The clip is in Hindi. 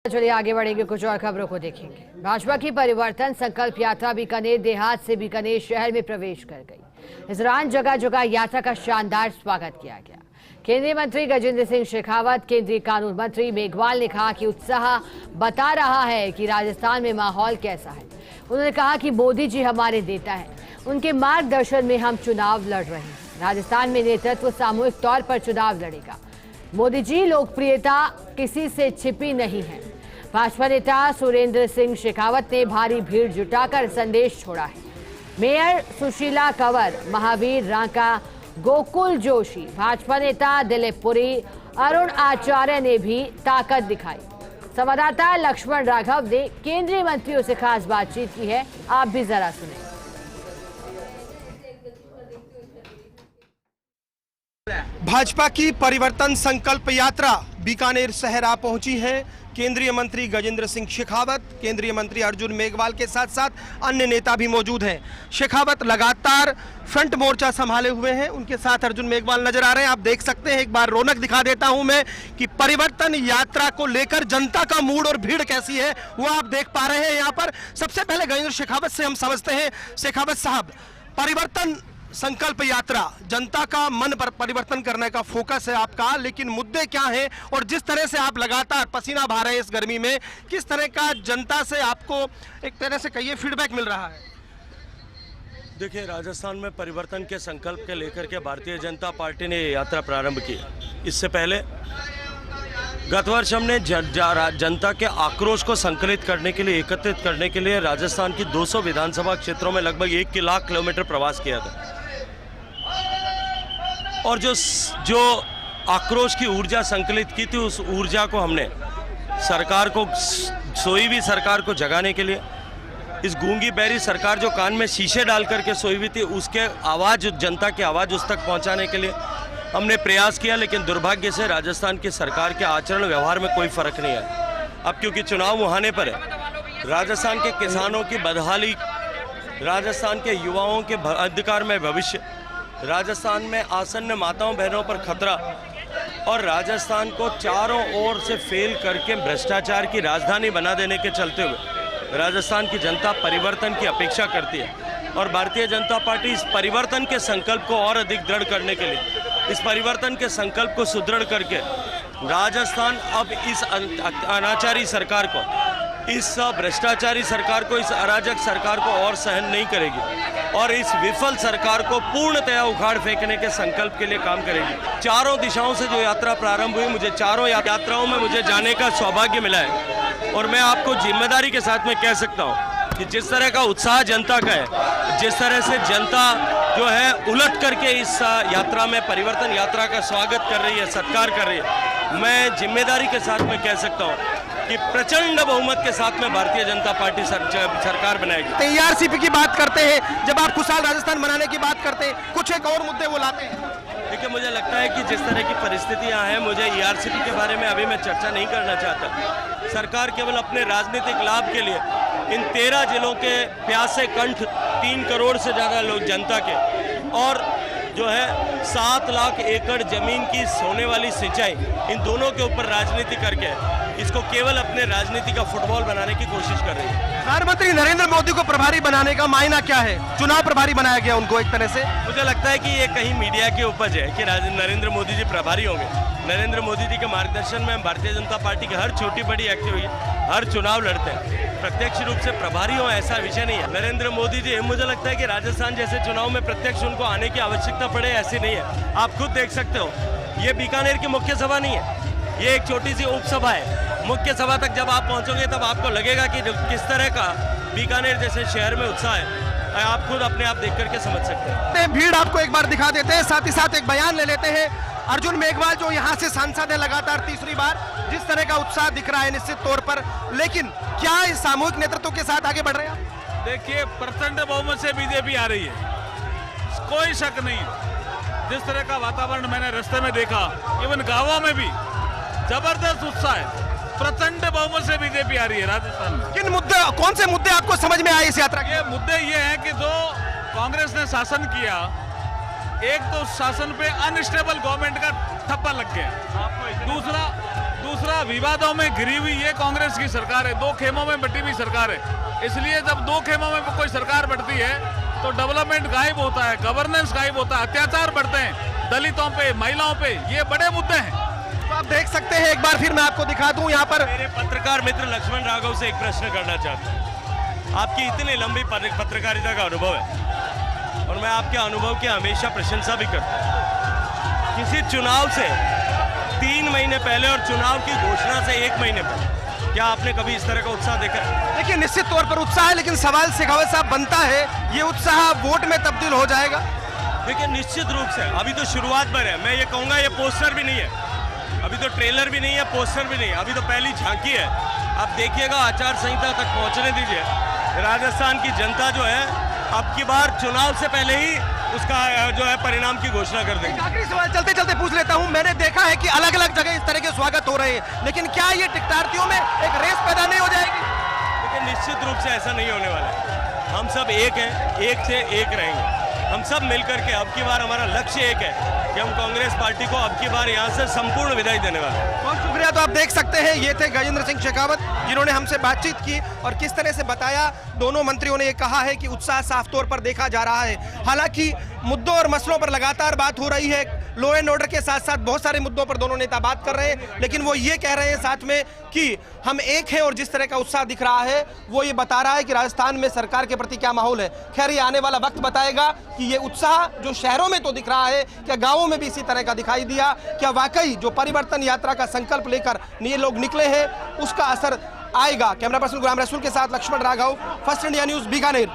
चलिए आगे बढ़ेंगे, कुछ और खबरों को देखेंगे। भाजपा की परिवर्तन संकल्प यात्रा बीकानेर देहात से बीकानेर शहर में प्रवेश कर गई। इस दौरान जगह जगह यात्रा का शानदार स्वागत किया गया। केंद्रीय मंत्री गजेंद्र सिंह शेखावत, केंद्रीय कानून मंत्री मेघवाल ने कहा कि उत्साह बता रहा है कि राजस्थान में माहौल कैसा है। उन्होंने कहा कि मोदी जी हमारे नेता हैं, उनके मार्गदर्शन में हम चुनाव लड़ रहे हैं। राजस्थान में नेतृत्व सामूहिक तौर पर चुनाव लड़ेगा। मोदी जी लोकप्रियता किसी से छिपी नहीं है। भाजपा नेता सुरेंद्र सिंह शेखावत ने भारी भीड़ जुटाकर संदेश छोड़ा है। मेयर सुशीला कंवर, महावीर रांका, गोकुल जोशी, भाजपा नेता दिलीप पुरी, अरुण आचार्य ने भी ताकत दिखाई। संवाददाता लक्ष्मण राघव ने केंद्रीय मंत्रियों से खास बातचीत की है, आप भी जरा सुने। भाजपा की परिवर्तन संकल्प यात्रा बीकानेर शहर आ पहुंची है। केंद्रीय मंत्री गजेंद्र सिंह शेखावत, केंद्रीय मंत्री अर्जुन मेघवाल के साथ साथ अन्य नेता भी मौजूद हैं। शेखावत लगातार फ्रंट मोर्चा संभाले हुए हैं, उनके साथ अर्जुन मेघवाल नजर आ रहे हैं। आप देख सकते हैं, एक बार रौनक दिखा देता हूं मैं कि परिवर्तन यात्रा को लेकर जनता का मूड और भीड़ कैसी है वो आप देख पा रहे हैं यहाँ पर। सबसे पहले गजेंद्र शेखावत से हम समझते हैं। शेखावत साहब, परिवर्तन संकल्प यात्रा, जनता का मन पर परिवर्तन करने का फोकस है आपका, लेकिन मुद्दे क्या हैं और जिस तरह से आप लगातार पसीना बहा रहे हैं इस गर्मी में, किस तरह का जनता से आपको एक तरह से कहिए फीडबैक मिल रहा है? देखिए, राजस्थान में परिवर्तन के संकल्प के लेकर के भारतीय जनता पार्टी ने यात्रा प्रारंभ की। इससे पहले गत वर्ष हमने जनता के आक्रोश को संकलित करने के लिए, एकत्रित करने के लिए राजस्थान की 200 विधानसभा क्षेत्रों में लगभग 1 लाख किलोमीटर प्रवास किया था। और जो आक्रोश की ऊर्जा संकलित की थी, उस ऊर्जा को हमने सरकार को, सोई हुई सरकार को जगाने के लिए, इस गूंगी बहरी सरकार जो कान में शीशे डाल करके सोई हुई थी, उसके आवाज़, जनता की आवाज़ उस तक पहुंचाने के लिए हमने प्रयास किया। लेकिन दुर्भाग्य से राजस्थान की सरकार के आचरण व्यवहार में कोई फर्क नहीं है। अब क्योंकि चुनाव मुहाने पर है, राजस्थान के किसानों की बदहाली, राजस्थान के युवाओं के अधिकार में भविष्य, राजस्थान में आसन्न माताओं बहनों पर खतरा और राजस्थान को चारों ओर से फेल करके भ्रष्टाचार की राजधानी बना देने के चलते हुए राजस्थान की जनता परिवर्तन की अपेक्षा करती है। और भारतीय जनता पार्टी इस परिवर्तन के संकल्प को और अधिक दृढ़ करने के लिए, इस परिवर्तन के संकल्प को सुदृढ़ करके राजस्थान अब इस अनाचारी सरकार को, इस भ्रष्टाचारी सरकार को, इस अराजक सरकार को और सहन नहीं करेगी और इस विफल सरकार को पूर्णतया उखाड़ फेंकने के संकल्प के लिए काम करेगी। चारों दिशाओं से जो यात्रा प्रारंभ हुई, मुझे चारों यात्राओं में मुझे जाने का सौभाग्य मिला है और मैं आपको जिम्मेदारी के साथ में कह सकता हूँ कि जिस तरह का उत्साह जनता का है, जिस तरह से जनता जो है उलट करके इस यात्रा में, परिवर्तन यात्रा का स्वागत कर रही है, सत्कार कर रही है, मैं जिम्मेदारी के साथ में कह सकता हूँ कि प्रचंड बहुमत के साथ में भारतीय जनता पार्टी सरकार बनाएगी। ईआरसीपी की बात करते हैं, जब आप खुशहाल राजस्थान बनाने की बात करते हैं, कुछ एक और मुद्दे वो लाते हैं। देखिए, मुझे लगता है कि जिस तरह की परिस्थितियां हैं, मुझे ईआरसीपी के बारे में अभी मैं चर्चा नहीं करना चाहता। सरकार केवल अपने राजनीतिक लाभ के लिए इन 13 जिलों के प्यासे कंठ, 3 करोड़ से ज़्यादा लोग जनता के, और जो है 7 लाख एकड़ जमीन की होने वाली सिंचाई, इन दोनों के ऊपर राजनीति करके इसको केवल अपने राजनीति का फुटबॉल बनाने की कोशिश कर रही है। प्रधानमंत्री नरेंद्र मोदी को प्रभारी बनाने का मायना क्या है? चुनाव प्रभारी बनाया गया उनको एक तरह से। मुझे लगता है कि ये कहीं मीडिया की उपज है कि नरेंद्र मोदी जी प्रभारी होंगे। नरेंद्र मोदी जी के मार्गदर्शन में हम भारतीय जनता पार्टी की हर छोटी बड़ी एक्टिविटी, हर चुनाव लड़ते हैं। प्रत्यक्ष रूप से प्रभारी हो ऐसा विषय नहीं है। नरेंद्र मोदी जी, मुझे लगता है कि राजस्थान जैसे चुनाव में प्रत्यक्ष उनको आने की आवश्यकता पड़े, ऐसी नहीं है। आप खुद देख सकते हो, ये बीकानेर की मुख्य सभा नहीं है, ये एक छोटी सी उपसभा है। मुख्य सभा तक जब आप पहुंचोगे तब आपको लगेगा कि किस तरह का बीकानेर जैसे शहर में उत्साह है। आप खुद अपने आप देख करके समझ सकते हैं। भीड़ आपको एक बार दिखा देते हैं, साथ ही साथ एक बयान ले लेते हैं। अर्जुन मेघवाल जो यहाँ से सांसद है लगातार तीसरी बार, जिस तरह का उत्साह दिख रहा है निश्चित तौर पर, लेकिन क्या इस सामूहिक नेतृत्व के साथ आगे बढ़ रहे हैं? देखिए, प्रचंड बहुमत से बीजेपी आ रही है, कोई शक नहीं। जिस तरह का वातावरण मैंने रास्ते में देखा, इवन गांवों में भी जबरदस्त उत्साह है। प्रचंड बहुमत से बीजेपी आ रही है राजस्थान में। किन मुद्दे, कौन से मुद्दे आपको समझ में आए इस यात्रा के? मुद्दे ये हैं कि जो कांग्रेस ने शासन किया, एक तो शासन पे अनस्टेबल गवर्नमेंट का ठप्पा लग गया, दूसरा विवादों में घिरी हुई ये कांग्रेस की सरकार है, दो खेमों में बटी हुई सरकार है। इसलिए जब दो खेमों में कोई सरकार बढ़ती है तो डेवलपमेंट गायब होता है, गवर्नेंस गायब होता है, अत्याचार बढ़ते हैं दलितों पे, महिलाओं पे, ये बड़े मुद्दे हैं। तो आप देख सकते हैं, एक बार फिर मैं आपको दिखा दूं यहाँ पर। मेरे पत्रकार मित्र लक्ष्मण राघव से एक प्रश्न करना चाहता हूँ। आपकी इतनी लंबी पत्रकारिता का अनुभव है और मैं आपके अनुभव की हमेशा प्रशंसा भी करता हूँ। किसी चुनाव से 3 महीने पहले और चुनाव की घोषणा से 1 महीने पहले क्या आपने कभी इस तरह का उत्साह देखा? देखिए, निश्चित तौर पर उत्साह है, लेकिन सवाल शेखावत साहब बनता है, ये उत्साह वोट में तब्दील हो जाएगा? देखिए, निश्चित रूप से अभी तो शुरुआत पर है। मैं ये कहूँगा ये पोस्टर भी नहीं है, अभी तो ट्रेलर भी नहीं है, पोस्टर भी नहीं है, अभी तो पहली झांकी है। आप देखिएगा, आचार संहिता तक पहुँचने दीजिए। राजस्थान की जनता जो है अब की बार चुनाव से पहले ही उसका जो है परिणाम की घोषणा कर देंगे। आखिरी सवाल चलते चलते पूछ लेता हूं, मैंने देखा है कि अलग अलग जगह इस तरह के स्वागत हो रहे हैं, लेकिन क्या ये टिकटार्थियों में एक रेस पैदा नहीं हो जाएगी? लेकिन निश्चित रूप से ऐसा नहीं होने वाला है। हम सब एक हैं, एक से एक रहेंगे। हम सब मिलकर के अब की बार हमारा लक्ष्य एक है कि हम कांग्रेस पार्टी को अब की बार यहाँ से संपूर्ण विदाई देने वाले हैं। बहुत शुक्रिया। तो आप देख सकते हैं, ये थे गजेंद्र सिंह शेखावत, जिन्होंने हमसे बातचीत की और किस तरह से बताया। दोनों मंत्रियों ने ये कहा है कि उत्साह साफ तौर पर देखा जा रहा है। हालांकि मुद्दों और मसलों पर लगातार बात हो रही है, लॉ एंड ऑर्डर के साथ साथ बहुत सारे मुद्दों पर दोनों नेता बात कर रहे हैं, लेकिन वो ये कह रहे हैं साथ में कि हम एक हैं और जिस तरह का उत्साह दिख रहा है वो ये बता रहा है कि राजस्थान में सरकार के प्रति क्या माहौल है। खैर, ये आने वाला वक्त बताएगा कि ये उत्साह जो शहरों में तो दिख रहा है, क्या गांवों में भी इसी तरह का दिखाई दिया, क्या वाकई जो परिवर्तन यात्रा का संकल्प लेकर ये लोग निकले हैं उसका असर आएगा। कैमरा पर्सन गुलाम रसूल के साथ Lakshman Raghav, first India news, Bikaner.